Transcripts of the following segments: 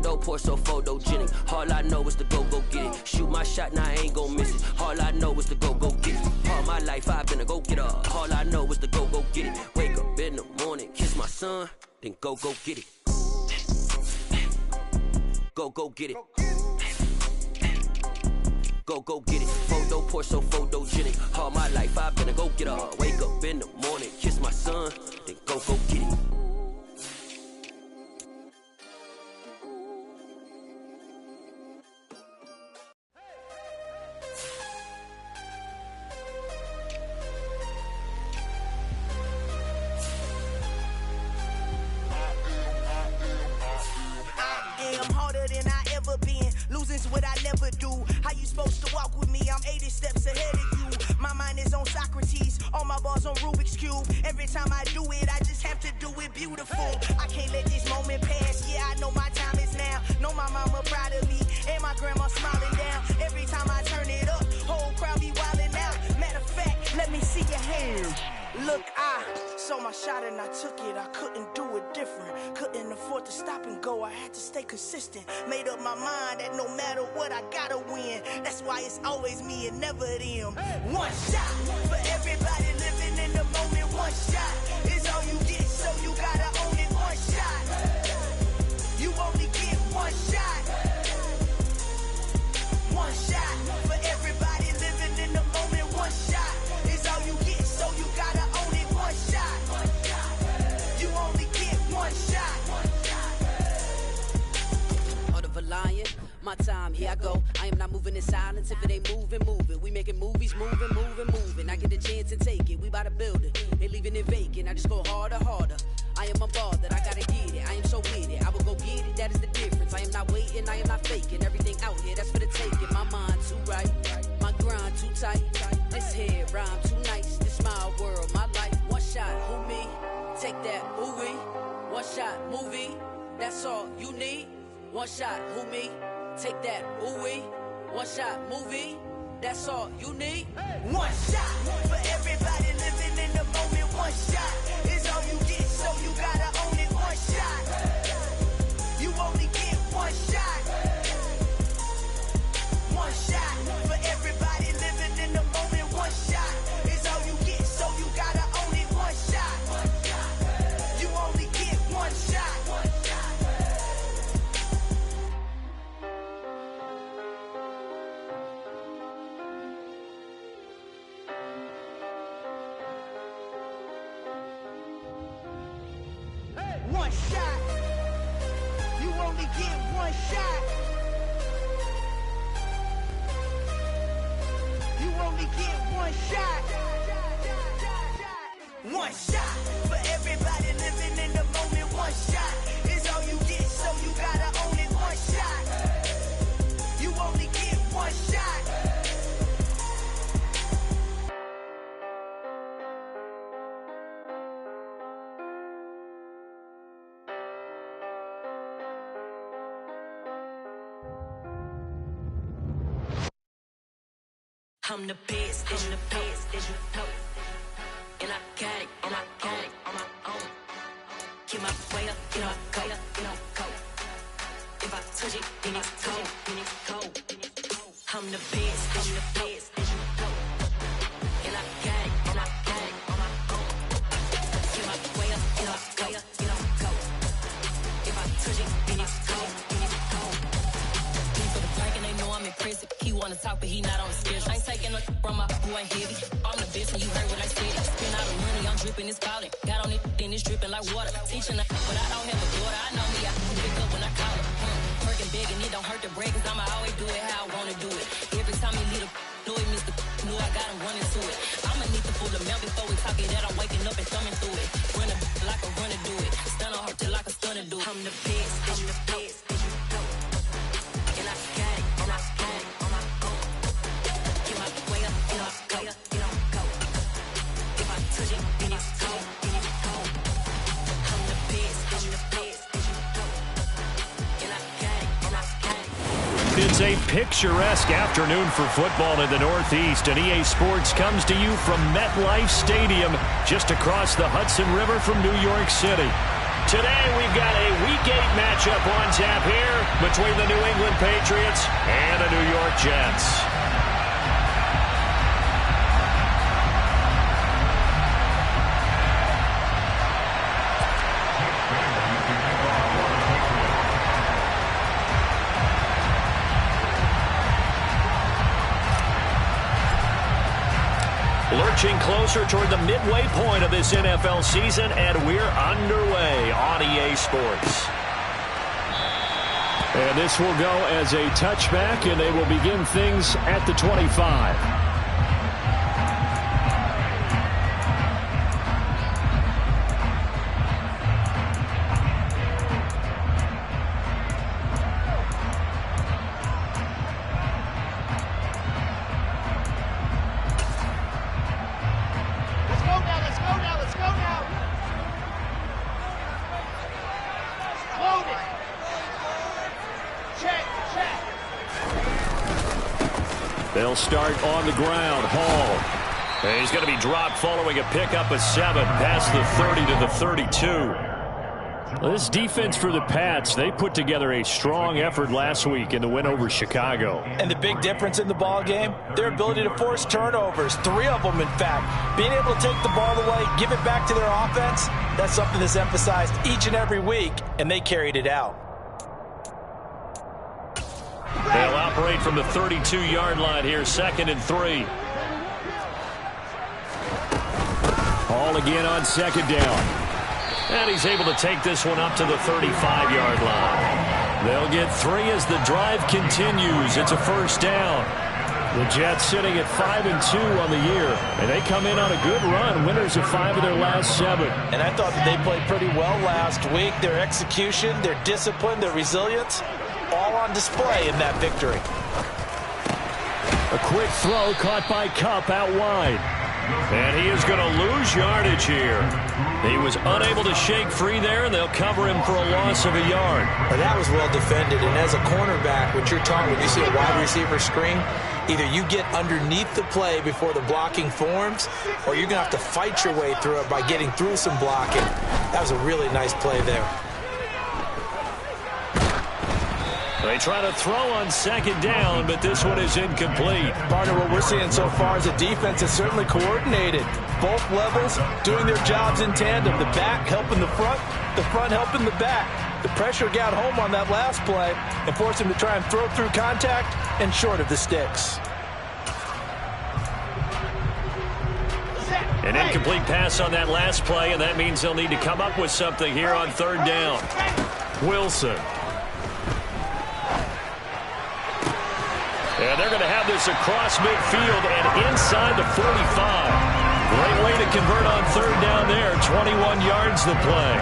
Photo poor, so photogenic. All I know is to go get it. Shoot my shot, now I ain't gon' miss it. All I know is to go get it. All my life I've been a go-getter. All I know is to go get it. Wake up in the morning, kiss my son, then go get it. Go get it. Go get it. Photo poor, so photogenic. All my life I've been a go-getter. Wake up in the morning, kiss my son, then go get it. Losing's what I never do. How you supposed to walk with me? I'm 80 steps ahead of you. My mind is on Socrates, all my balls on Rubik's Cube. Every time I do it, I just have to do it beautiful. I can't let this moment pass. Yeah, I know my time is now. Know my mama proud of me, and my grandma smiling down. Every time I turn it up, whole crowd be wilding out. Matter of fact, let me see your hands. Look, I saw my shot and I took it. I couldn't do it different. Couldn't afford to stop and go. I had to stay consistent. Made up my mind that no matter what, I gotta win. That's why it's always me and never them. One shot for everybody living in the moment. One shot is all you get, so you gotta own it. One shot. You only get one shot. One shot for everybody living in the moment. One shot is all you get, so you gotta own it. One shot. You only get one shot. Heart of a lion, my time, here I go. I am not moving in silence. If it ain't moving, move it. We making movies, moving. I get a chance and take it. We bout to build it. They leaving it vacant. I just go harder. I am a ball that I gotta get it. I am so with it. I will go get it. That is the difference. I am not waiting. I am not faking. Everything out here, that's for the taking. My mind too right. My grind too tight. This head rhyme too nice. This my world, my life. One shot, who me? Take that, who we? One shot, movie. That's all you need. One shot, who me? Take that, who we? One shot, movie. That's all you need. One shot for everybody living in the moment. One shot is all you get, so you gotta own it. One shot. You only get one shot. One shot for everybody living in the moment. One shot is all you get, so you gotta own it. One shot. You only get one shot. One shot. You only get one shot. You only get one shot. One shot for everybody living in the moment. One shot is all you get, so you gotta own it. One shot. You only get one shot. I'm the best, and the best, and you know. And I got it, and I got it on my own. Get my way up, get up, go, go. If I touch it, then it's cold, I'm the best, and the best, and you know. And I got it, and I got it on my own. Get my way up, get up, go. If I touch it, then it's cold, For the plank and they know I'm impressive. He wanna talk, but he not on the schedule. I ain't taking a from my boy ain't heavy. I'm the best and you heard what I said. Spend all the money, I'm dripping, it's falling. Got on it, then it's dripping like water. Teaching her, but I don't have a daughter. I know me, I can pick up when I call her. Working big and it don't hurt the break, cause I'ma always do it how I wanna do it. Every time he lead a know he missed the knew I got him running to it. I'ma need to pull the mail before we talk it that I'm waking up and thumbing through it. Run a like a runner do it. Stun on her till like a stunner do it. I'm the best, I'm the best, and you know. And I got it, and I got it on my own. Get my way up, get up, go. If I touch it, then it's cold, I'm the best, and you know. And I got it, and I got it. It's a picturesque afternoon for football in the Northeast, and EA Sports comes to you from MetLife Stadium, just across the Hudson River from New York City. Today we've got a Week 8 matchup on tap here between the New England Patriots and the New York Jets. Lurching closer toward the midway point of this NFL season, and we're underway on EA Sports. And this will go as a touchback, and they will begin things at the 25. They'll start on the ground. Hall. And he's going to be dropped following a pickup of 7 past the 30 to the 32. Well, this defense for the Pats, they put together a strong effort last week in the win over Chicago. And the big difference in the ball game, their ability to force turnovers, 3 of them in fact. Being able to take the ball away, give it back to their offense, that's something that's emphasized each and every week, and they carried it out. They'll operate from the 32-yard line here, 2nd and 3. Hall again on 2nd down. And he's able to take this one up to the 35-yard line. They'll get 3 as the drive continues. It's a 1st down. The Jets sitting at 5-2 on the year, and they come in on a good run, winners of 5 of their last 7. And I thought that they played pretty well last week. Their execution, their discipline, their resilience, all on display in that victory. A quick throw caught by Kupp out wide. And he is going to lose yardage here. He was unable to shake free there, and they'll cover him for a loss of a yard. Well, that was well defended, and as a cornerback, what you're taught when you see a wide receiver screen, either you get underneath the play before the blocking forms, or you're going to have to fight your way through it by getting through some blocking. That was a really nice play there. They try to throw on 2nd down, but this one is incomplete. Partner, what we're seeing so far is a defense that's certainly coordinated. Both levels doing their jobs in tandem. The back helping the front helping the back. The pressure got home on that last play and forced him to try and throw through contact and short of the sticks. An incomplete pass on that last play, and that means they'll need to come up with something here on 3rd down. Wilson. And they're going to have this across midfield and inside the 45. Great way to convert on 3rd down there. 21 yards the play.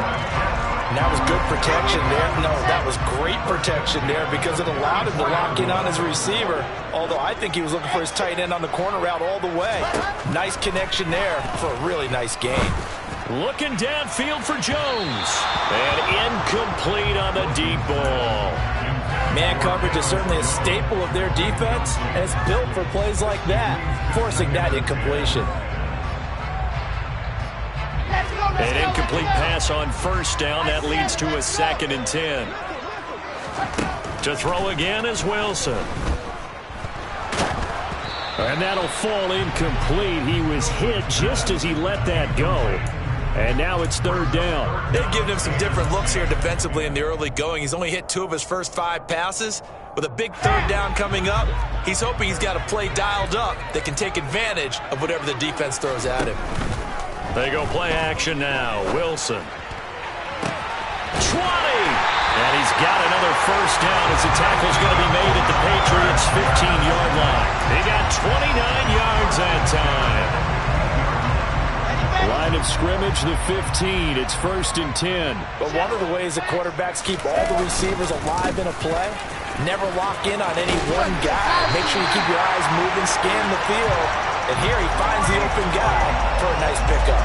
And that was good protection there. No, that was great protection there because it allowed him to lock in on his receiver. Although I think he was looking for his tight end on the corner route all the way. Nice connection there for a really nice gain. Looking downfield for Jones. And incomplete on the deep ball. Man coverage is certainly a staple of their defense, and it's built for plays like that, forcing that incompletion. An incomplete pass on 1st down. That leads to a 2nd and 10. To throw again is Wilson. And that'll fall incomplete. He was hit just as he let that go. And now it's 3rd down. They've given him some different looks here defensively in the early going. He's only hit 2 of his first 5 passes. With a big 3rd down coming up, he's hoping he's got a play dialed up that can take advantage of whatever the defense throws at him. They go play action now. Wilson. 20! And he's got another 1st down as the tackle's going to be made at the Patriots' 15-yard line. He got 29 yards that time. Line of scrimmage, the 15. It's 1st and 10. But one of the ways that quarterbacks keep all the receivers alive in a play, never lock in on any one guy. Make sure you keep your eyes moving, scan the field. And here he finds the open guy for a nice pickup.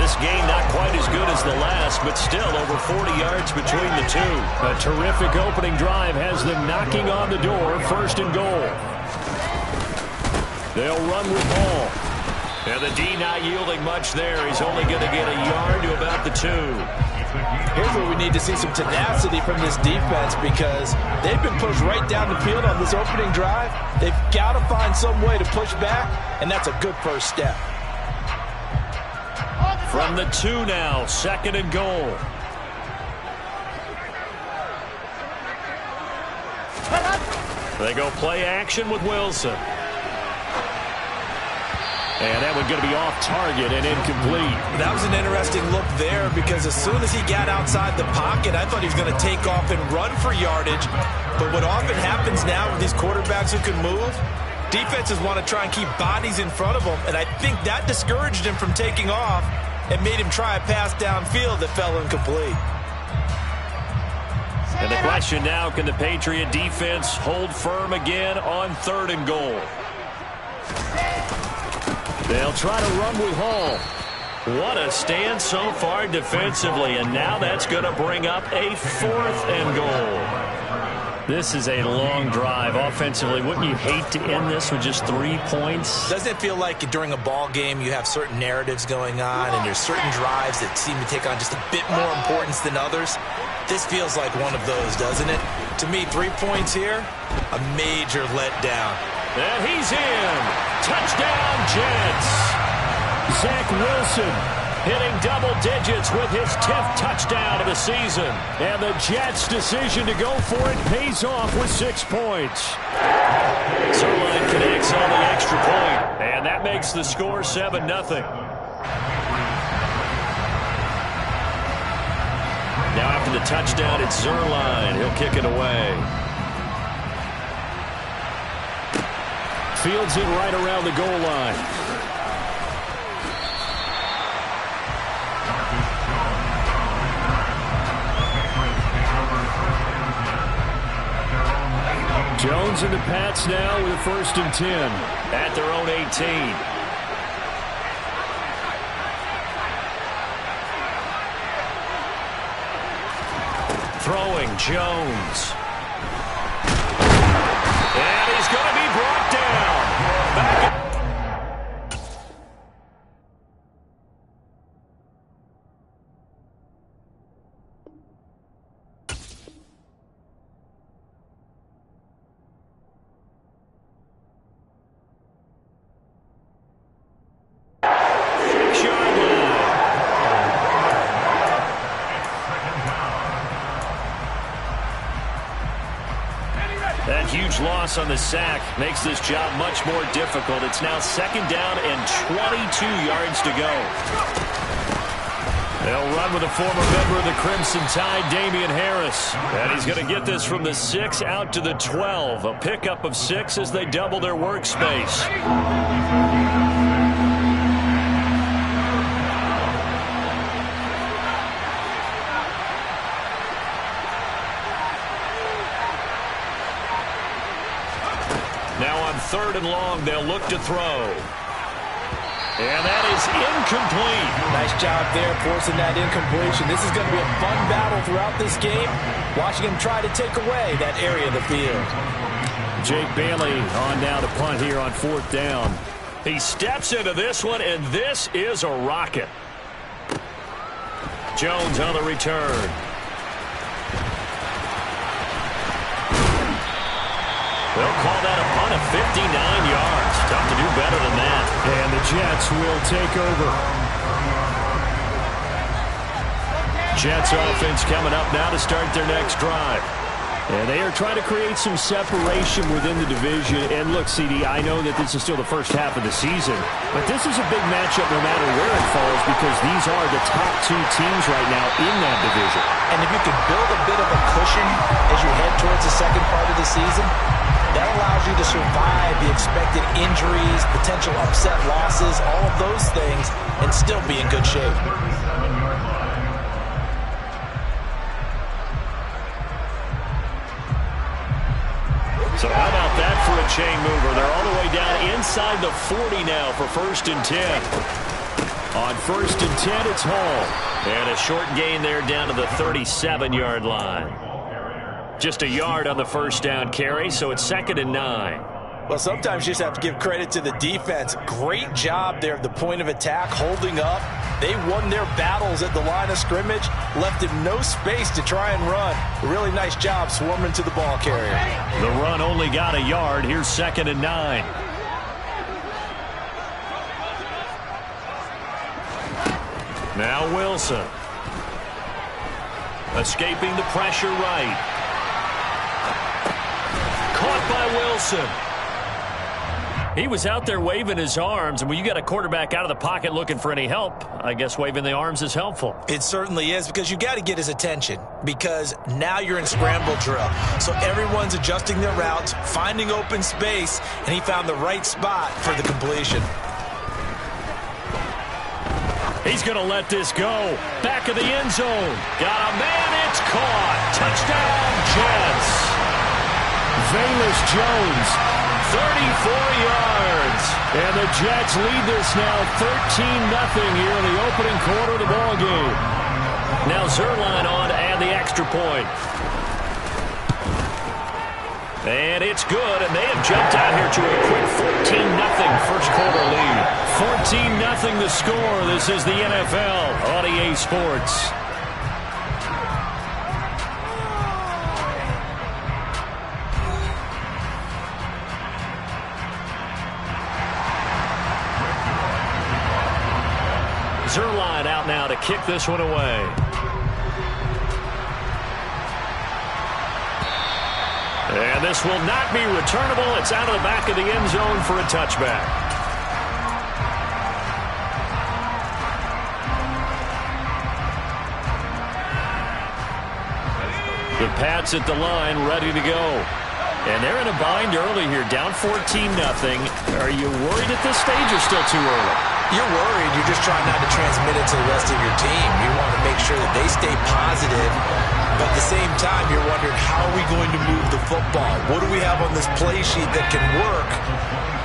This game not quite as good as the last, but still over 40 yards between the two. A terrific opening drive has them knocking on the door. 1st and goal. They'll run with Hall. And the D not yielding much there. He's only going to get a yard to about the 2. Here's where we need to see some tenacity from this defense because they've been pushed right down the field on this opening drive. They've got to find some way to push back, and that's a good first step. From the 2 now, 2nd and goal. They go play action with Wilson. And that one's going to be off target and incomplete. That was an interesting look there because as soon as he got outside the pocket, I thought he was going to take off and run for yardage. But what often happens now with these quarterbacks who can move, defenses want to try and keep bodies in front of them. And I think that discouraged him from taking off and made him try a pass downfield that fell incomplete. And the question now, can the Patriot defense hold firm again on 3rd and goal? They'll try to run with Hall. What a stand so far defensively, and now that's going to bring up a 4th and goal. This is a long drive offensively. Wouldn't you hate to end this with just 3 points? Doesn't it feel like during a ball game you have certain narratives going on and there's certain drives that seem to take on just a bit more importance than others? This feels like one of those, doesn't it? To me, 3 points here, a major letdown. And he's in. Touchdown, Jets. Zach Wilson hitting double digits with his 10th touchdown of the season. And the Jets' decision to go for it pays off with 6 points. Zerline connects on the extra point. And that makes the score 7-0. Now after the touchdown, it's Zerline. He'll kick it away. Fields it right around the goal line. Jones and the Pats now with a 1st and 10 at their own 18. Throwing Jones. And he's going to be brought down. Back. That huge loss on the sack makes this job much more difficult. It's now 2nd down and 22 yards to go. They'll run with a former member of the Crimson Tide, Damian Harris. And he's going to get this from the 6 out to the 12. A pickup of 6 as they double their workspace. Now on 3rd and long, they'll look to throw. And that is incomplete. Nice job there forcing that incompletion. This is going to be a fun battle throughout this game. Watching him try to take away that area of the field. Jake Bailey on now to punt here on 4th down. He steps into this one, and this is a rocket. Jones on the return. They'll call that a punt of 59 yards. Tough to do better than that. And the Jets will take over. Jets offense coming up now to start their next drive. And they are trying to create some separation within the division. And look, CD, I know that this is still the first half of the season, but this is a big matchup no matter where it falls because these are the top 2 teams right now in that division. And if you can build a bit of a cushion as you head towards the second part of the season, that allows you to survive the expected injuries, potential upset losses, all of those things, and still be in good shape. So how about that for a chain mover? They're all the way down inside the 40 now for 1st and 10. On 1st and 10, it's Hall. And a short gain there down to the 37-yard line. Just a yard on the 1st down carry, so it's 2nd and 9. Well, sometimes you just have to give credit to the defense. Great job there at the point of attack, holding up. They won their battles at the line of scrimmage, left him no space to try and run. A really nice job swarming to the ball carrier. The run only got a yard. Here's 2nd and 9. Now Wilson. Escaping the pressure right. Caught by Wilson. He was out there waving his arms, and when you got a quarterback out of the pocket looking for any help, I guess waving the arms is helpful. It certainly is, because you got to get his attention, because now you're in scramble drill. So everyone's adjusting their routes, finding open space, and he found the right spot for the completion. He's going to let this go. Back of the end zone. Got a man. It's caught. Touchdown, Jets. Velus Jones, 34 yards. And the Jets lead this now 13-0 here in the opening quarter of the ball game. Now Zerline on to add the extra point. And it's good, and they have jumped out here to a quick 14-0 first quarter lead. 14-0 the score. This is the NFL on EA Sports. Zerline out now to kick this one away. And this will not be returnable. It's out of the back of the end zone for a touchback. The Pats at the line, ready to go. And they're in a bind early here, down 14-0. Are you worried at this stage or still too early? You're worried. You're just trying not to transmit it to the rest of your team. You want to make sure that they stay positive. But at the same time, you're wondering, how are we going to move the football? What do we have on this play sheet that can work?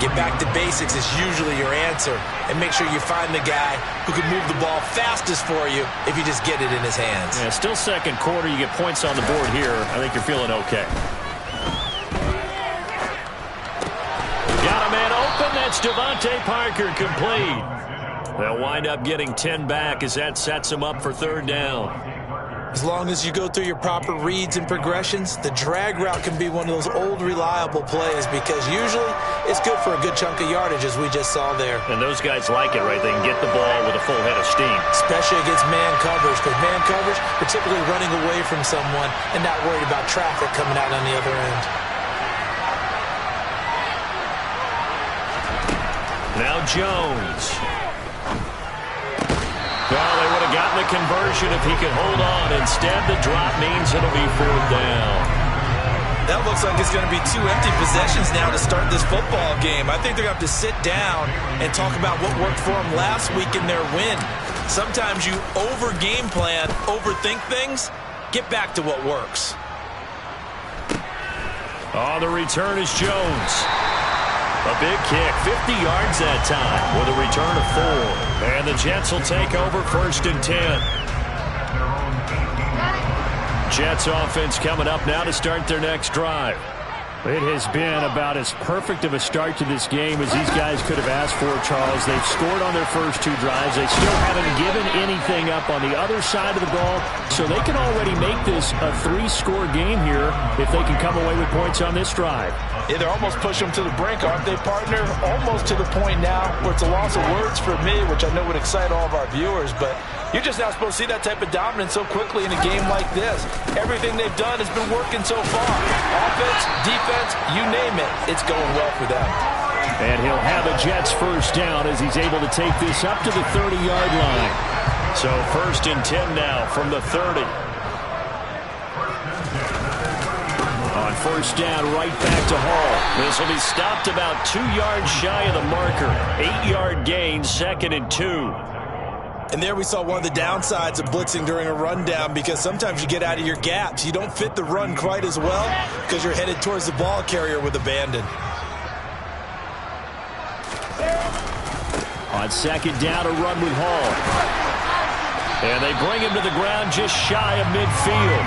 Get back to basics is usually your answer. And make sure you find the guy who can move the ball fastest for you if you just get it in his hands. Yeah, still second quarter. You get points on the board here. I think you're feeling okay. Got a man open. That's Devontae Parker, complete. They'll wind up getting 10 back as that sets them up for 3rd down. As long as you go through your proper reads and progressions, the drag route can be one of those old reliable plays, because usually it's good for a good chunk of yardage, as we just saw there. And those guys like it, right? They can get the ball with a full head of steam. Especially against man coverage, because man coverage, particularly running away from someone and not worried about traffic coming out on the other end. Now Jones. Well, they would have gotten the conversion if he could hold on. Instead, the drop means it'll be 4th down. That looks like it's going to be 2 empty possessions now to start this football game. I think they're going to have to sit down and talk about what worked for them last week in their win. Sometimes you over-game plan, overthink things. Get back to what works. On the return is Jones. A big kick, 50 yards that time with a return of 4. And the Jets will take over 1st and 10. Jets offense coming up now to start their next drive. It has been about as perfect of a start to this game as these guys could have asked for, Charles. They've scored on their first 2 drives. They still haven't given anything up on the other side of the ball, so they can already make this a 3-score game here if they can come away with points on this drive. Yeah, they're almost pushing them to the brink, aren't they, partner? Almost to the point now where it's a loss of words for me, which I know would excite all of our viewers, but you're just not supposed to see that type of dominance so quickly in a game like this. Everything they've done has been working so far. Offense, defense, you name it, it's going well for them. And he'll have a Jets 1st down as he's able to take this up to the 30-yard line. So 1st and 10 now from the 30. On 1st down, right back to Hall. This will be stopped about 2 yards shy of the marker. 8-yard gain, 2nd and 2. And there we saw one of the downsides of blitzing during a rundown, because sometimes you get out of your gaps. You don't fit the run quite as well because you're headed towards the ball carrier with abandon. On 2nd down, a run with Hall. And they bring him to the ground just shy of midfield.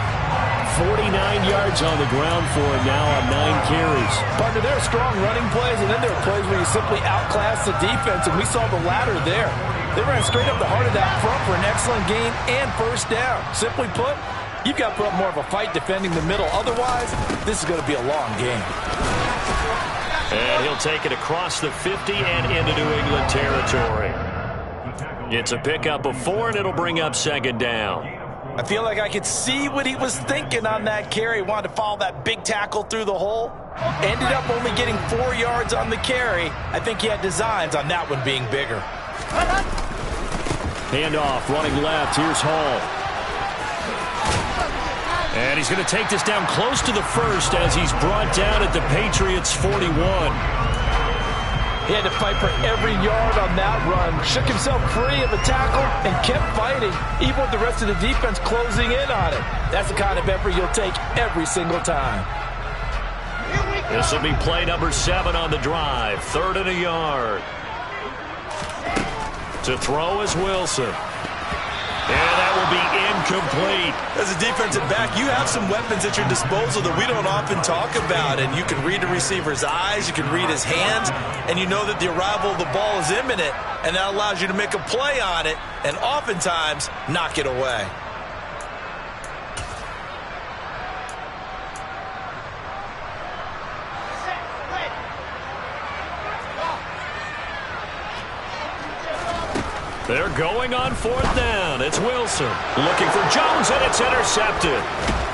49 yards on the ground for him now on 9 carries. Partner, there are strong running plays, and then there are plays where you simply outclass the defense, and we saw the latter there. They ran straight up the heart of that front for an excellent gain and first down. Simply put, you've got to put up more of a fight defending the middle. Otherwise, this is going to be a long game. And he'll take it across the 50 and into New England territory. It's a pickup of 4, and it'll bring up second down. I feel like I could see what he was thinking on that carry. He wanted to follow that big tackle through the hole. Ended up only getting 4 yards on the carry. I think he had designs on that one being bigger. Handoff, running left. Here's Hall. And he's going to take this down close to the first as he's brought down at the Patriots' 41. He had to fight for every yard on that run. Shook himself free of a tackle and kept fighting, even with the rest of the defense closing in on it. That's the kind of effort you'll take every single time. This will be play number 7 on the drive. 3rd and a yard. To throw is Wilson. And that will be incomplete. As a defensive back, you have some weapons at your disposal that we don't often talk about. And you can read the receiver's eyes, you can read his hands, and you know that the arrival of the ball is imminent. And that allows you to make a play on it and oftentimes knock it away. They're going on 4th down. It's Wilson looking for Jones, and it's intercepted.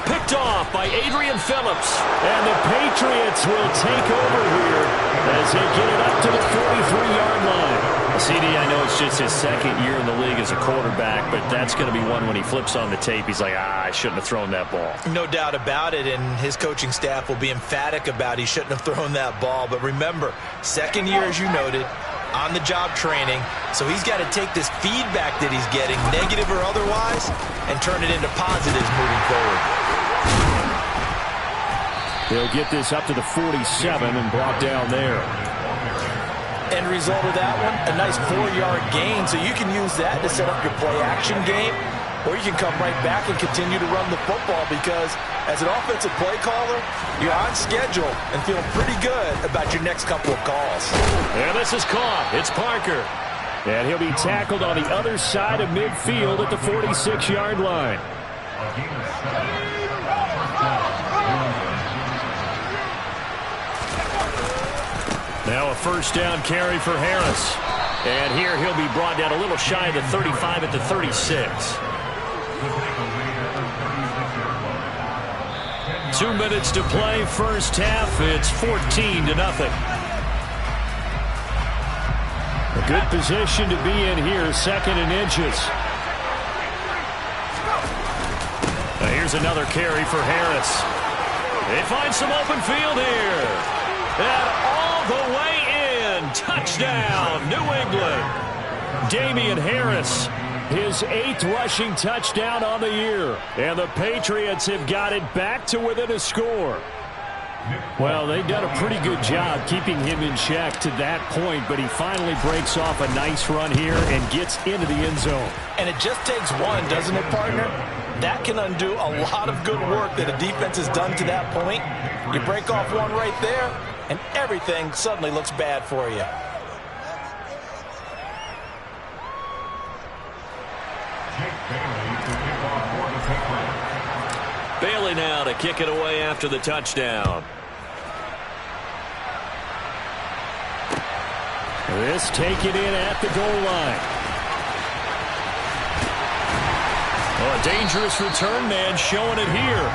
Picked off by Adrian Phillips. And the Patriots will take over here as they get it up to the 43-yard line. CD, I know it's just his 2nd year in the league as a quarterback, but that's going to be one when he flips on the tape, he's like, I shouldn't have thrown that ball. No doubt about it, and his coaching staff will be emphatic about he shouldn't have thrown that ball. But remember, 2nd year, as you noted, on-the-job training, so he's got to take this feedback that he's getting, negative or otherwise, and turn it into positives moving forward. They'll get this up to the 47 and brought down there. End result of that one, a nice 4-yard gain, so you can use that to set up your play-action game, or you can come right back and continue to run the football because as an offensive play caller, you're on schedule and feeling pretty good about your next couple of calls. And this is caught. It's Parker. And he'll be tackled on the other side of midfield at the 46-yard line. Now a first down carry for Harris. And here he'll be brought down a little shy of the 35 at the 36. 2 minutes to play, first half. It's 14-0. A good position to be in here, 2nd and inches. Now here's another carry for Harris. They find some open field here. And all the way in. Touchdown, New England. Damian Harris, his 8th rushing touchdown on the year. And the Patriots have got it back to within a score. Well, they've done a pretty good job keeping him in check to that point, but he finally breaks off a nice run here and gets into the end zone. And it just takes one, doesn't it, partner? That can undo a lot of good work that a defense has done to that point. You break off one right there, and everything suddenly looks bad for you. Bailey now to kick it away after the touchdown. This taken in at the goal line. Oh, a dangerous return man showing it here.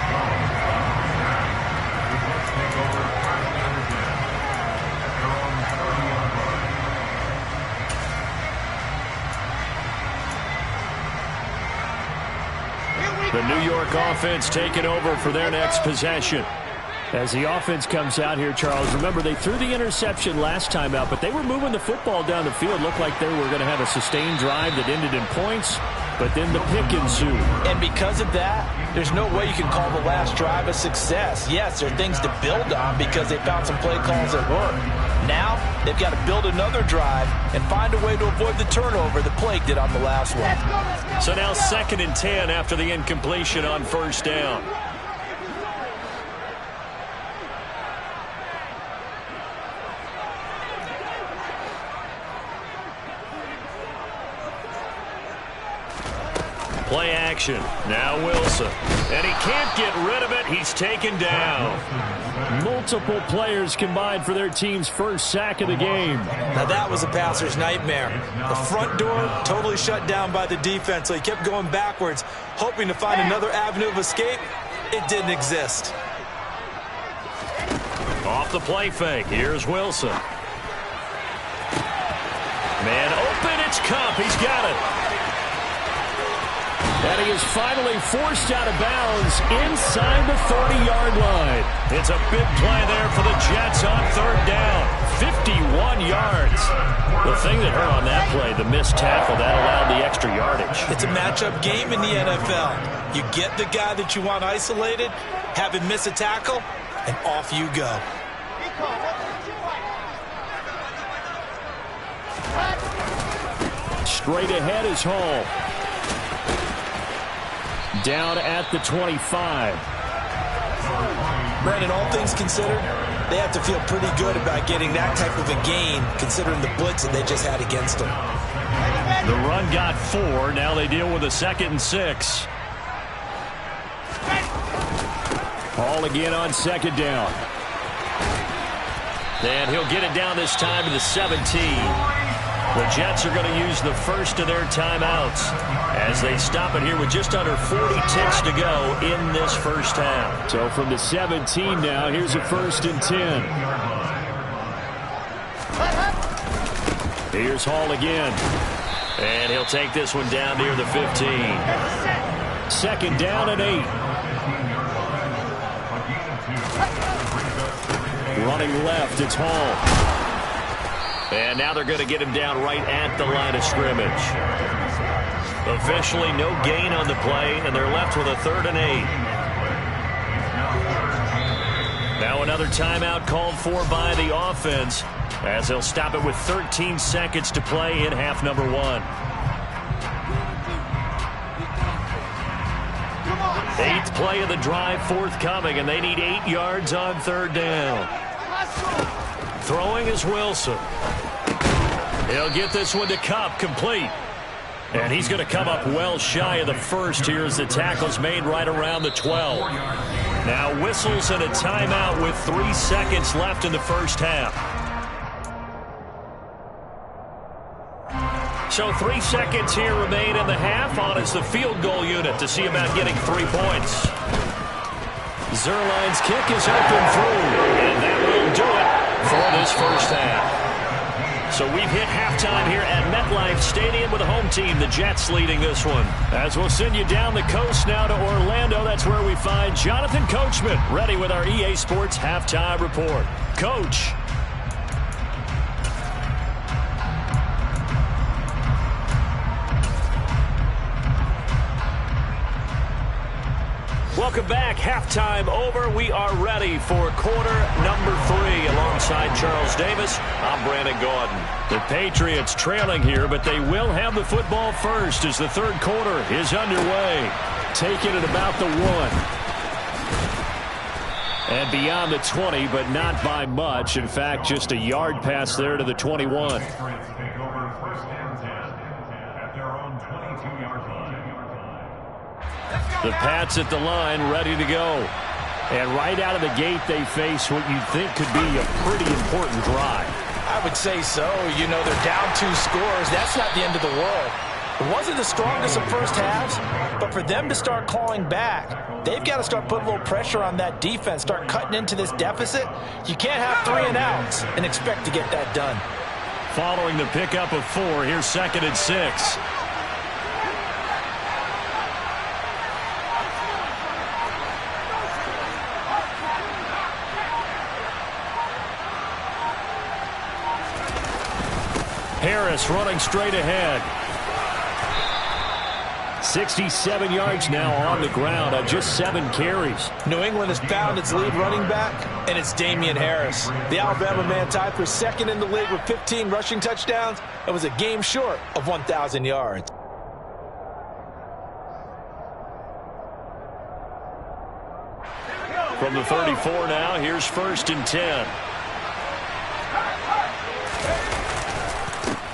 The New York offense taking over for their next possession. As the offense comes out here, Charles, remember they threw the interception last time out, but they were moving the football down the field. Looked like they were going to have a sustained drive that ended in points, but then the pick ensued. And because of that, there's no way you can call the last drive a success. Yes, there are things to build on because they found some play calls that work. Now, they've got to build another drive and find a way to avoid the turnover that Blake did on the last one. So now 2nd and 10 after the incompletion on first down. action. Now Wilson. And he can't get rid of it. He's taken down. Multiple players combined for their team's first sack of the game. Now that was a passer's nightmare. The front door totally shut down by the defense, so he kept going backwards, hoping to find another avenue of escape. It didn't exist. Off the play fake. Here's Wilson. Man open. It's Cup. He's got it. And he is finally forced out of bounds inside the 30-yard line. It's a big play there for the Jets on third down. 51 yards. The thing that hurt on that play, the missed tackle, that allowed the extra yardage. It's a matchup game in the NFL. You get the guy that you want isolated, have him miss a tackle, and off you go. Straight ahead is Hall. Down at the 25. Brandon, all things considered, they have to feel pretty good about getting that type of a gain, considering the blitz that they just had against them. The run got 4. Now they deal with a 2nd and 6. Hall again on 2nd down. And he'll get it down this time to the 17. The Jets are going to use the first of their timeouts as they stop it here with just under 40 ticks to go in this first half. So from the 17 now, here's a 1st and 10. Here's Hall again. And he'll take this one down near the 15. 2nd down and 8. Running left, it's Hall. And now they're going to get him down right at the line of scrimmage. Officially no gain on the play, and they're left with a 3rd and 8. Now another timeout called for by the offense as they'll stop it with 13 seconds to play in half number 1. 8th play of the drive forthcoming, and they need 8 yards on 3rd down. Throwing is Wilson. He'll get this one to Cup, complete. And he's going to come up well shy of the first here as the tackle's made right around the 12. Now whistles and a timeout with 3 seconds left in the first half. So 3 seconds here remain in the half. On is the field goal unit to see about getting 3 points. Zerline's kick is open through, and that will do it for this first half. So we've hit halftime here at MetLife Stadium with the home team, the Jets, leading this one. As we'll send you down the coast now to Orlando, that's where we find Jonathan Coachman, ready with our EA Sports halftime report. Coach. Welcome back. Halftime over. We are ready for quarter number 3 alongside Charles Davis. I'm Brandon Gordon. The Patriots trailing here, but they will have the football first as the 3rd quarter is underway. Taking it about the 1. And beyond the 20, but not by much. In fact, just a yard pass there to the 21. The Pats at the line, ready to go. And right out of the gate, they face what you'd think could be a pretty important drive. I would say so. You know, they're down 2 scores. That's not the end of the world. It wasn't the strongest of first halves, but for them to start clawing back, they've got to start putting a little pressure on that defense, start cutting into this deficit. You can't have 3 and outs and expect to get that done. Following the pickup of 4, here's 2nd and 6. Harris running straight ahead. 67 yards now on the ground on just 7 carries. New England has found its lead running back, and it's Damian Harris. The Alabama man tied for 2nd in the league with 15 rushing touchdowns. It was a game short of 1,000 yards. From the 34 now, here's 1st and 10.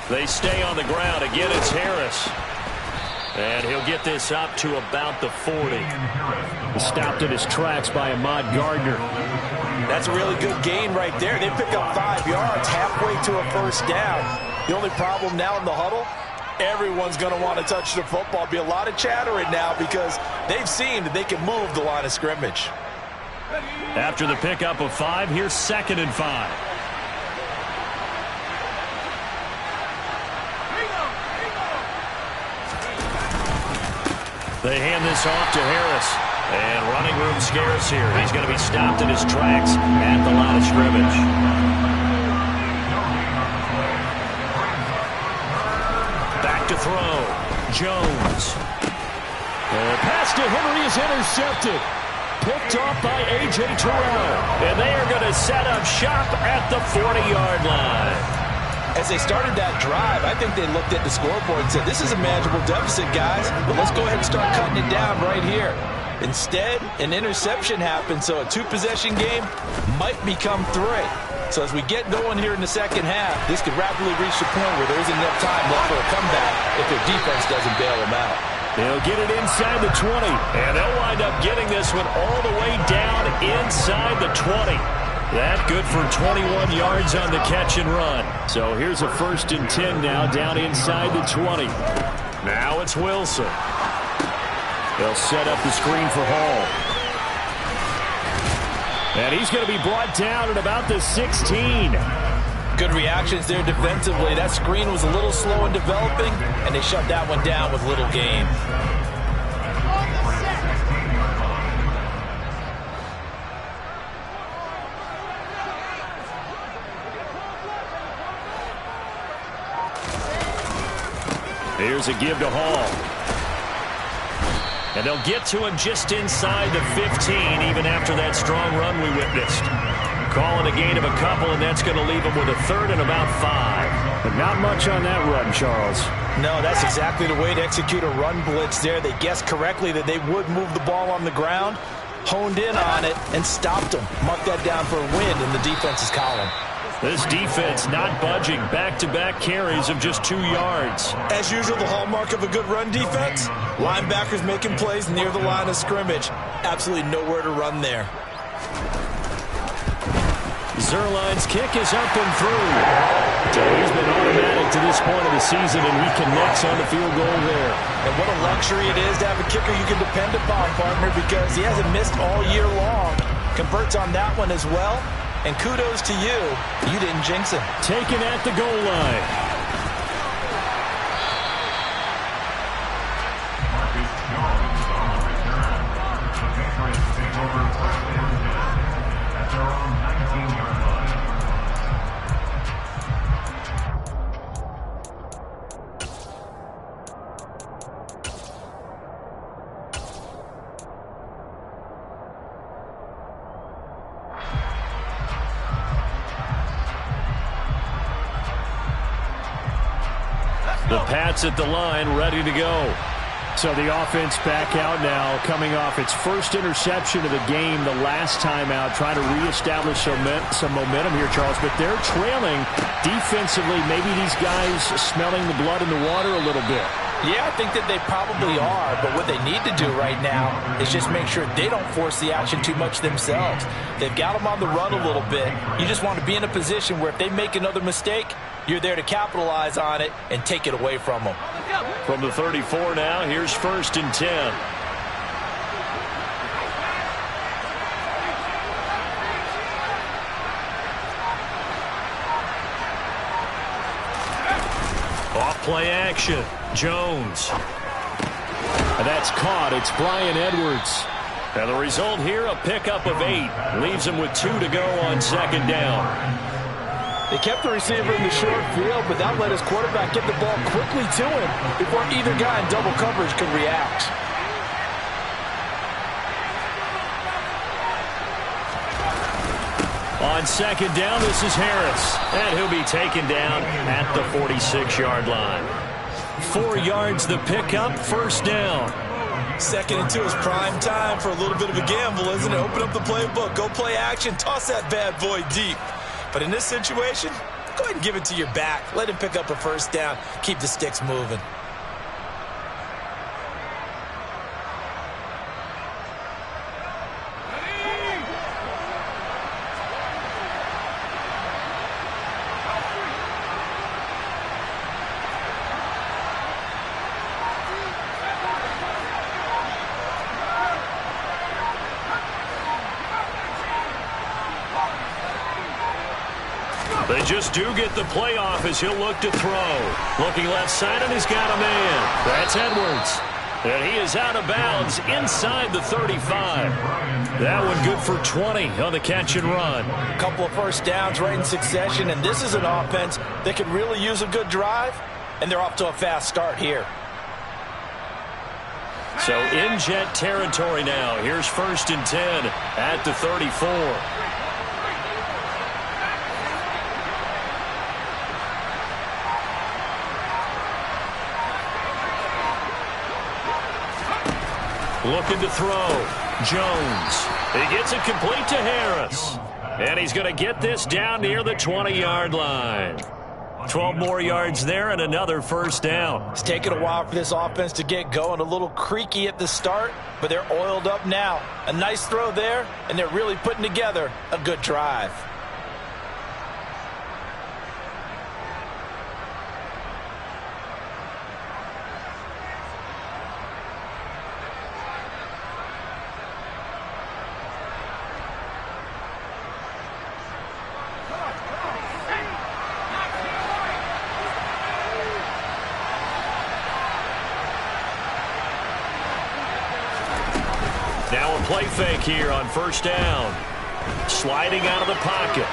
They stay on the ground. Again, it's Harris. And he'll get this up to about the 40. Stopped in his tracks by Ahmad Gardner. That's a really good gain right there. They pick up 5 yards halfway to a first down. The only problem now in the huddle, everyone's going to want to touch the football. Be a lot of chattering now because they've seen that they can move the line of scrimmage. After the pickup of 5, here's 2nd and 5. They hand this off to Harris. And running room scarce here. He's going to be stopped in his tracks at the line of scrimmage. Back to throw. Jones. The pass to Henry is intercepted. Picked off by A.J. Terrell. And they are going to set up shop at the 40-yard line. As they started that drive, I think they looked at the scoreboard and said, this is a manageable deficit, guys, but let's go ahead and start cutting it down right here. Instead, an interception happened, so a 2-possession game might become 3. So as we get going here in the second half, this could rapidly reach the point where there isn't enough time left for a comeback if their defense doesn't bail them out. They'll get it inside the 20, and they'll wind up getting this one all the way down inside the 20. That good for 21 yards on the catch and run. So here's a 1st and 10 now down inside the 20. Now it's Wilson. They'll set up the screen for Hall. And he's going to be brought down at about the 16. Good reactions there defensively. That screen was a little slow in developing, and they shut that one down with little gain. Here's a give to Hall. And they'll get to him just inside the 15, even after that strong run we witnessed. Calling a gain of a couple, and that's going to leave him with a 3rd and about 5. But not much on that run, Charles. No, that's exactly the way to execute a run blitz there. They guessed correctly that they would move the ball on the ground, honed in on it, and stopped them. Mark that down for a win in the defense's column. This defense not budging. Back-to-back carries of just 2 yards. As usual, the hallmark of a good run defense, linebackers making plays near the line of scrimmage. Absolutely nowhere to run there. Zerline's kick is up and through. So he's been automatic to this point of the season, and he connects on the field goal there. And what a luxury it is to have a kicker you can depend upon, partner, because he hasn't missed all year long. Converts on that one as well. And kudos to you. You didn't jinx him. Taken at the goal line. The Pats at the line, ready to go. So the offense back out now, coming off its 1st interception of the game the last time out, trying to reestablish some momentum here, Charles. But they're trailing defensively. Maybe these guys smelling the blood in the water a little bit. Yeah, I think that they probably are, but what they need to do right now is just make sure they don't force the action too much themselves. They've got them on the run a little bit. You just want to be in a position where if they make another mistake, you're there to capitalize on it and take it away from them. From the 34 now, here's 1st and 10. Off play action. Jones. And that's caught. It's Brian Edwards. And the result here, a pickup of 8. Leaves him with 2 to go on 2nd down. They kept the receiver in the short field, but that let his quarterback get the ball quickly to him before either guy in double coverage could react. On 2nd down, this is Harris. And he'll be taken down at the 46-yard line. 4 yards the pickup, 1st down. 2nd and 2 is prime time for a little bit of a gamble, isn't it? Open up the playbook, go play action, toss that bad boy deep. But in this situation, go ahead and give it to your back. Let him pick up a 1st down. Keep the sticks moving. just do get the playoff as he'll look to throw. Looking left side, and he's got a man. That's Edwards. And he is out of bounds inside the 35. That one good for 20 on the catch and run. A couple of first downs right in succession, and this is an offense that could really use a good drive, and they're off to a fast start here. So in Jet territory now. Here's 1st and 10 at the 34. Looking to throw. Jones. He gets it complete to Harris. And he's going to get this down near the 20-yard line. 12 more yards there and another first down. It's taken a while for this offense to get going. A little creaky at the start, but they're oiled up now. A nice throw there, and they're really putting together a good drive. Now a play fake here on first down. Sliding out of the pocket.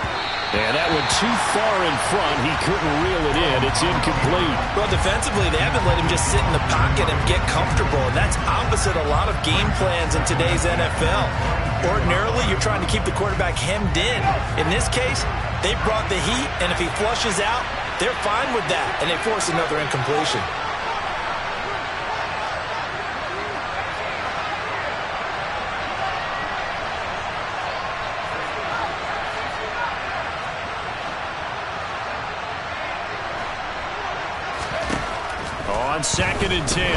And that went too far in front. He couldn't reel it in. It's incomplete. Well, defensively, they haven't let him just sit in the pocket and get comfortable. And that's opposite a lot of game plans in today's NFL. Ordinarily, you're trying to keep the quarterback hemmed in. In this case, they brought the heat, and if he flushes out, they're fine with that, and they force another incompletion. On 2nd and 10,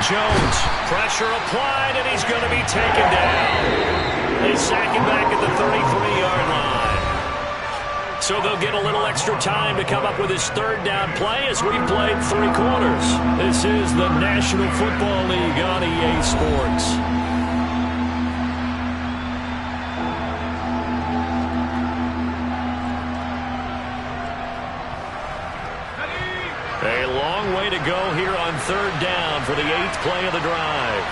Jones, pressure applied, and he's going to be taken down. They sack him back at the 33-yard line. So they'll get a little extra time to come up with his 3rd down play as we've played 3 quarters. This is the National Football League on EA Sports. A long way to go here on 3rd down for the 8th play of the drive.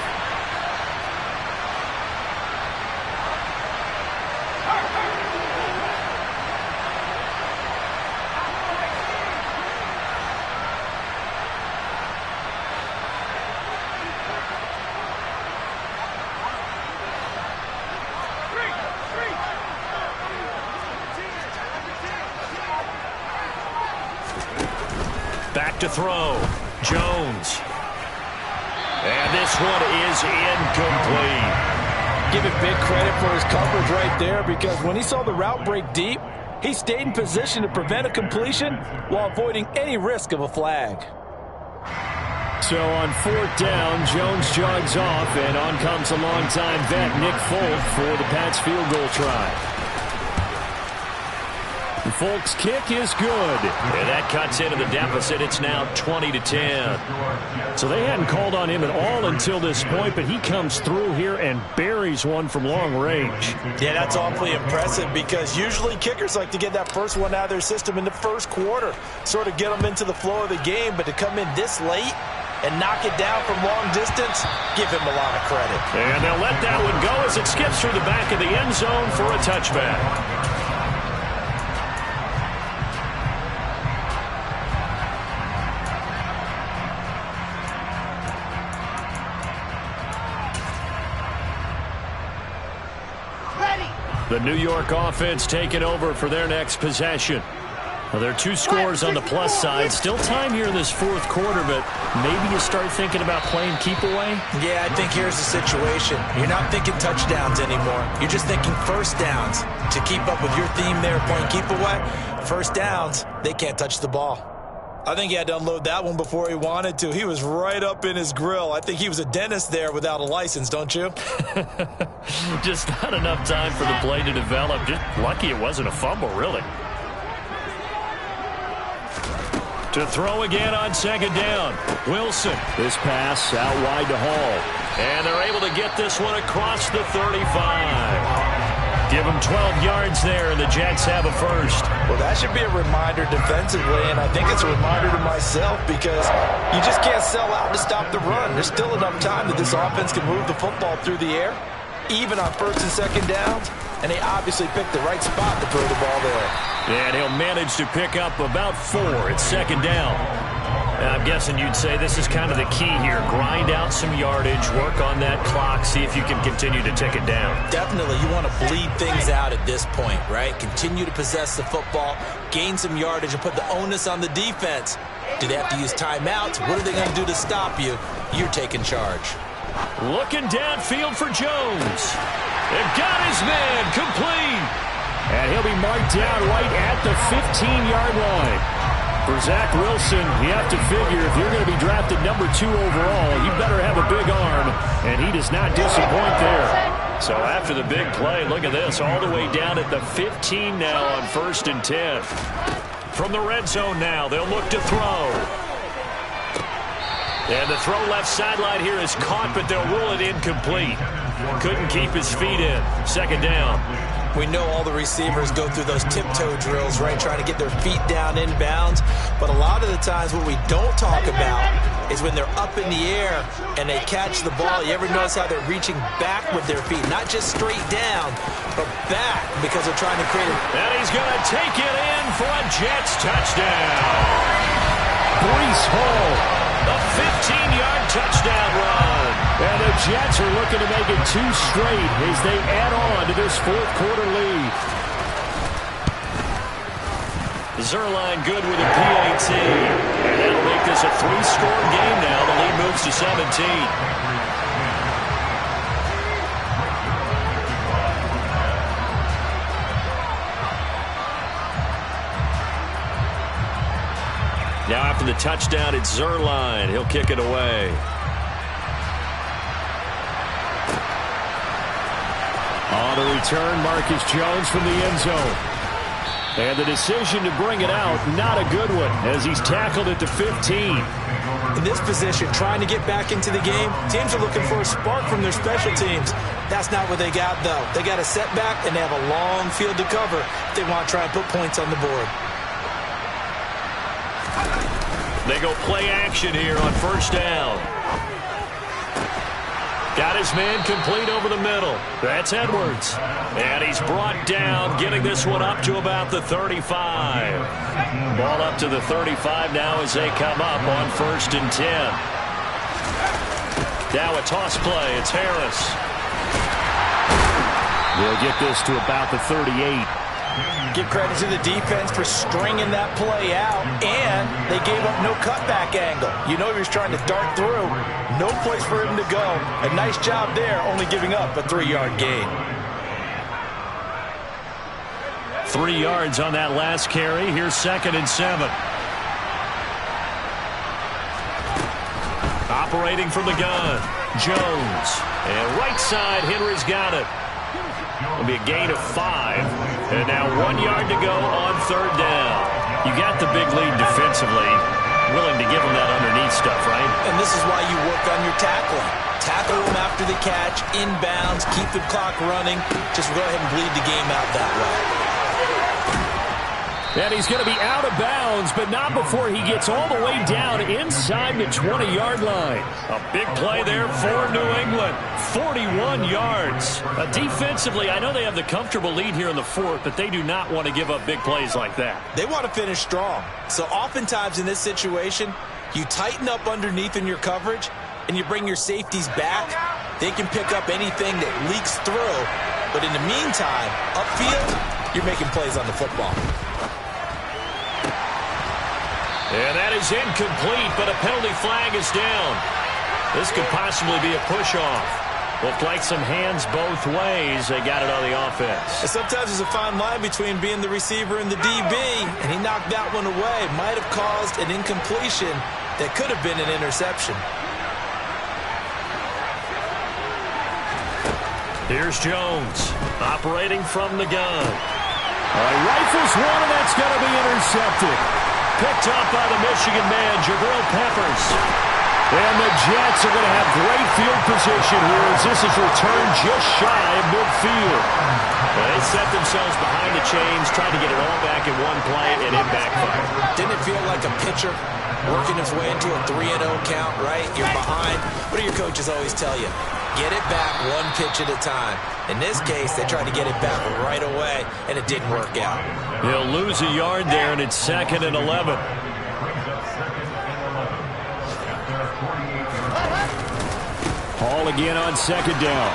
Back to throw. Jones. And this one is incomplete. Give it big credit for his coverage right there, because when he saw the route break deep, he stayed in position to prevent a completion while avoiding any risk of a flag. So on 4th down, Jones jogs off, and on comes a longtime vet, Nick Folk, for the Pats field goal try. Folk's kick is good. And that cuts into the deficit. It's now 20-10. So they hadn't called on him at all until this point, but he comes through here and buries one from long range. Yeah, that's awfully impressive, because usually kickers like to get that first one out of their system in the first quarter, sort of get them into the flow of the game, but to come in this late and knock it down from long distance, give him a lot of credit. And they'll let that one go as it skips through the back of the end zone for a touchback. The New York offense taking over for their next possession. Well, there are 2 scores on the plus side. Still time here in this 4th quarter, but maybe you start thinking about playing keep away? Yeah, I think here's the situation. You're not thinking touchdowns anymore. You're just thinking first downs. To keep up with your theme there, playing keep away, first downs, they can't touch the ball. I think he had to unload that one before he wanted to. He was right up in his grill. I think he was a dentist there without a license, don't you? Just not enough time for the play to develop. Just lucky it wasn't a fumble, really. To throw again on 2nd down. Wilson. This pass out wide to Hall. And they're able to get this one across the 35. Give them 12 yards there, and the Jets have a first. Well, that should be a reminder defensively, and I think it's a reminder to myself because you just can't sell out to stop the run. There's still enough time that this offense can move the football through the air, even on first and second downs, and they obviously picked the right spot to throw the ball there. And he'll manage to pick up about 4 at second down. I'm guessing you'd say this is kind of the key here. Grind out some yardage, work on that clock, see if you can continue to tick it down. Definitely. You want to bleed things out at this point, right? Continue to possess the football, gain some yardage, and put the onus on the defense. Do they have to use timeouts? What are they going to do to stop you? You're taking charge. Looking downfield for Jones. They've got his man complete. And he'll be marked down right at the 15-yard line. For Zach Wilson, you have to figure if you're going to be drafted number 2 overall, you better have a big arm, and he does not disappoint there. So after the big play, look at this, all the way down at the 15 now on 1st and 10. From the red zone now, they'll look to throw. And the throw left sideline here is caught, but they'll rule it incomplete. Couldn't keep his feet in. Second down. We know all the receivers go through those tiptoe drills, right, trying to get their feet down inbounds. But a lot of the times what we don't talk about is when they're up in the air and they catch the ball. You ever notice how they're reaching back with their feet? Not just straight down, but back because they're trying to create a... And he's going to take it in for a Jets touchdown. Breece Hall, a 15-yard touchdown run. And the Jets are looking to make it 2 straight as they add on to this 4th quarter lead. Zerline good with a PAT. And that'll make this a 3-score game now. The lead moves to 17. Now after the touchdown, it's Zerline. He'll kick it away. On the return, Marcus Jones from the end zone. And the decision to bring it out, not a good one, as he's tackled at the 15. In this position, trying to get back into the game, teams are looking for a spark from their special teams. That's not what they got, though. They got a setback, and they have a long field to cover if they want to try and put points on the board. They go play action here on 1st down. Got his man complete over the middle. That's Edwards. And he's brought down, getting this one up to about the 35. Ball up to the 35 now as they come up on 1st and 10. Now a toss play. It's Harris. They'll get this to about the 38. Give credit to the defense for stringing that play out, and they gave up no cutback angle. You know he was trying to dart through. No place for him to go. A nice job there, only giving up a 3-yard gain. 3 yards on that last carry. Here's 2nd and 7. Operating from the gun, Jones. And right side, Henry's got it. It'll be a gain of 5. And now 1 yard to go on 3rd down. You got the big lead defensively. Willing to give them that underneath stuff, right? And this is why you work on your tackling. Tackle them after the catch, inbounds, keep the clock running. Just go ahead and bleed the game out that way. And he's going to be out of bounds, but not before he gets all the way down inside the 20-yard line. A big play there for New England. 41 yards. Defensively, I know they have the comfortable lead here in the 4th, but they do not want to give up big plays like that. They want to finish strong. So oftentimes in this situation, you tighten up underneath in your coverage, and you bring your safeties back. They can pick up anything that leaks through. But in the meantime, upfield, you're making plays on the football. And that is incomplete, but a penalty flag is down. This could possibly be a push-off. Looked like some hands both ways. They got it on the offense. And sometimes there's a fine line between being the receiver and the DB, and he knocked that one away. Might have caused an incompletion that could have been an interception. Here's Jones, operating from the gun. Rifles one, and that's going to be intercepted. Picked up by the Michigan man, Jabril Peppers. And the Jets are going to have great field position here as this is returned just shy of midfield. They set themselves behind the chains, trying to get it all back in one play, and it backfired. Didn't it feel like a pitcher working his way into a 3-0 count, right? You're behind. What do your coaches always tell you? Get it back one pitch at a time. In this case, they tried to get it back right away, and it didn't work out. He'll lose a yard there, and it's 2nd and 11. Hall again on 2nd down.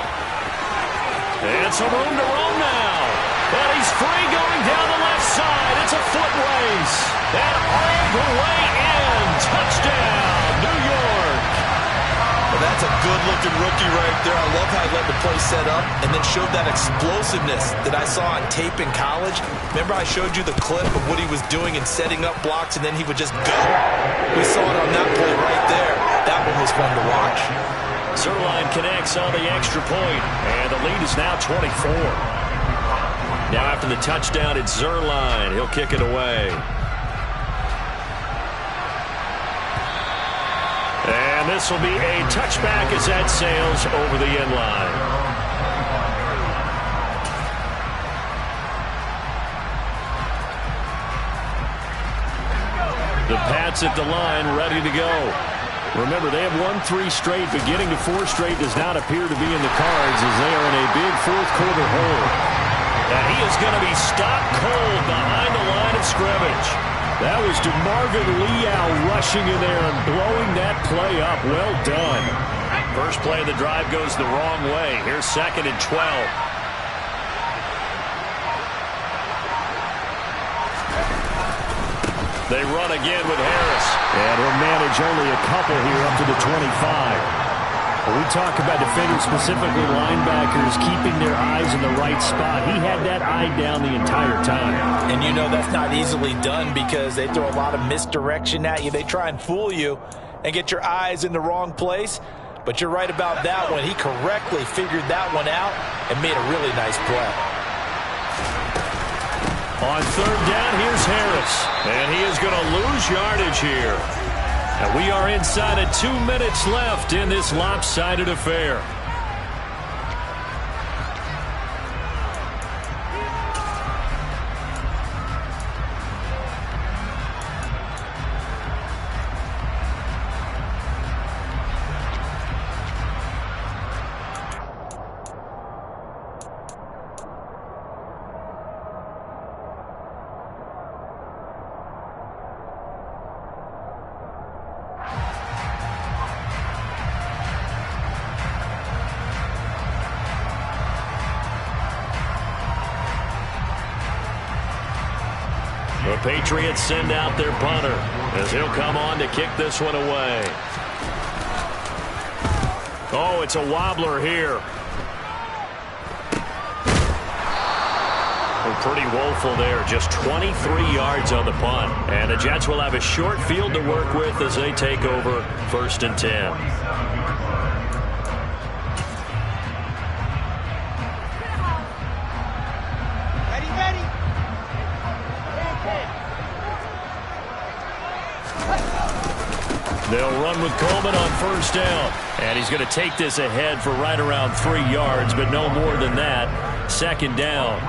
And some room to roam now. And he's free going down the left side. It's a foot race. And all the way in. Touchdown, New York. Well, that's a good-looking rookie right there. I love how he let the play set up and then showed that explosiveness that I saw on tape in college. Remember I showed you the clip of what he was doing and setting up blocks, and then he would just go? We saw it on that play right there. That one was fun to watch. Zerline connects on the extra point, and the lead is now 24. Now after the touchdown, it's Zerline. He'll kick it away. And this will be a touchback as that sails over the end line. The Pats at the line, ready to go. Remember, they have won 3 straight, but getting to 4 straight does not appear to be in the cards as they are in a big fourth-quarter hole. And he is going to be stopped cold behind the line of scrimmage. That was DeMarvin Leal rushing in there and blowing that play up. Well done. First play of the drive goes the wrong way. Here's 2nd and 12. They run again with Harris. And he'll manage only a couple here up to the 25. When we talk about defenders, specifically linebackers, keeping their eyes in the right spot, he had that eye down the entire time. And you know that's not easily done because they throw a lot of misdirection at you. They try and fool you and get your eyes in the wrong place. But you're right about that one. He correctly figured that one out and made a really nice play. On 3rd down, here's Harris. And he is going to lose yardage here. And we are inside of 2 minutes left in this lopsided affair. The Patriots send out their punter as he'll come on to kick this one away. Oh, it's a wobbler here. Pretty woeful there. Just 23 yards on the punt. And the Jets will have a short field to work with as they take over 1st and 10. They'll run with Coleman on 1st down. And he's going to take this ahead for right around 3 yards, but no more than that. 2nd down.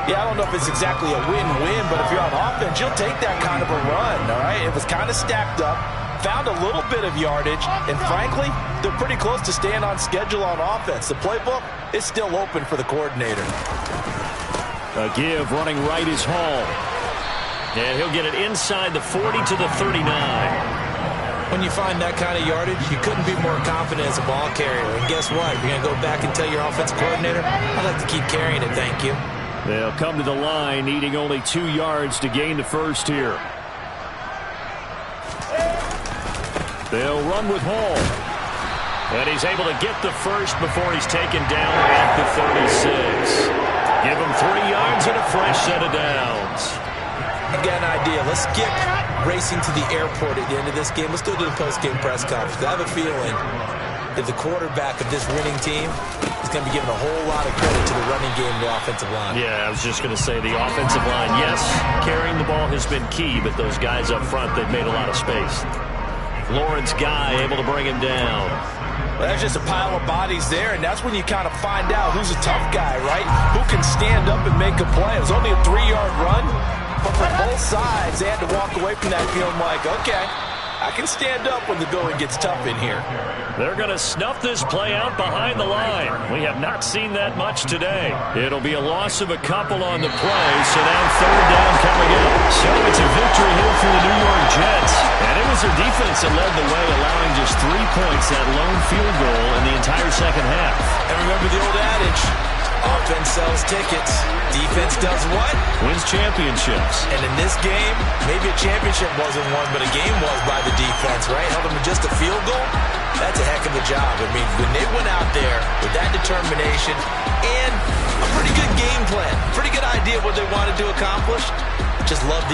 Yeah, I don't know if it's exactly a win-win, but if you're on offense, you'll take that kind of a run, all right? It was kind of stacked up, found a little bit of yardage, and frankly, they're pretty close to staying on schedule on offense. The playbook is still open for the coordinator. A give running right is Hall. And he'll get it inside the 40 to the 39. When you find that kind of yardage, you couldn't be more confident as a ball carrier. And guess what? You're going to go back and tell your offensive coordinator, I'd like to keep carrying it, thank you. They'll come to the line, needing only 2 yards to gain the first here. They'll run with Hall. And he's able to get the first before he's taken down at the 36. Give him 3 yards and a fresh set of downs. I've got an idea. Let's skip racing to the airport at the end of this game. Let's go to the post-game press conference. I have a feeling that the quarterback of this winning team is going to be given a whole lot of credit to the running game and the offensive line. Yeah, I was just going to say the offensive line, yes, carrying the ball has been key, but those guys up front, they've made a lot of space. Lawrence Guy able to bring him down. Well, there's just a pile of bodies there, and that's when you kind of find out who's a tough guy, right? Who can stand up and make a play. It was only a 3-yard run, but for both sides, they had to walk away from that feeling like, okay, I can stand up when the going gets tough in here. They're going to snuff this play out behind the line. We have not seen that much today. It'll be a loss of a couple on the play, so now third down coming up. So it's a victory here for the New York Jets. And it was their defense that led the way, allowing just 3 points, that lone field goal in the entire second half. And remember the old adage, offense sells tickets. Defense does what? Wins championships. And in this game, maybe a championship wasn't won, but a game was by the defense, right? Held them to just a field goal. That's a heck of a job. I mean, when they went out there with that determination and a pretty good game plan, pretty good idea of what they wanted to accomplish, just love the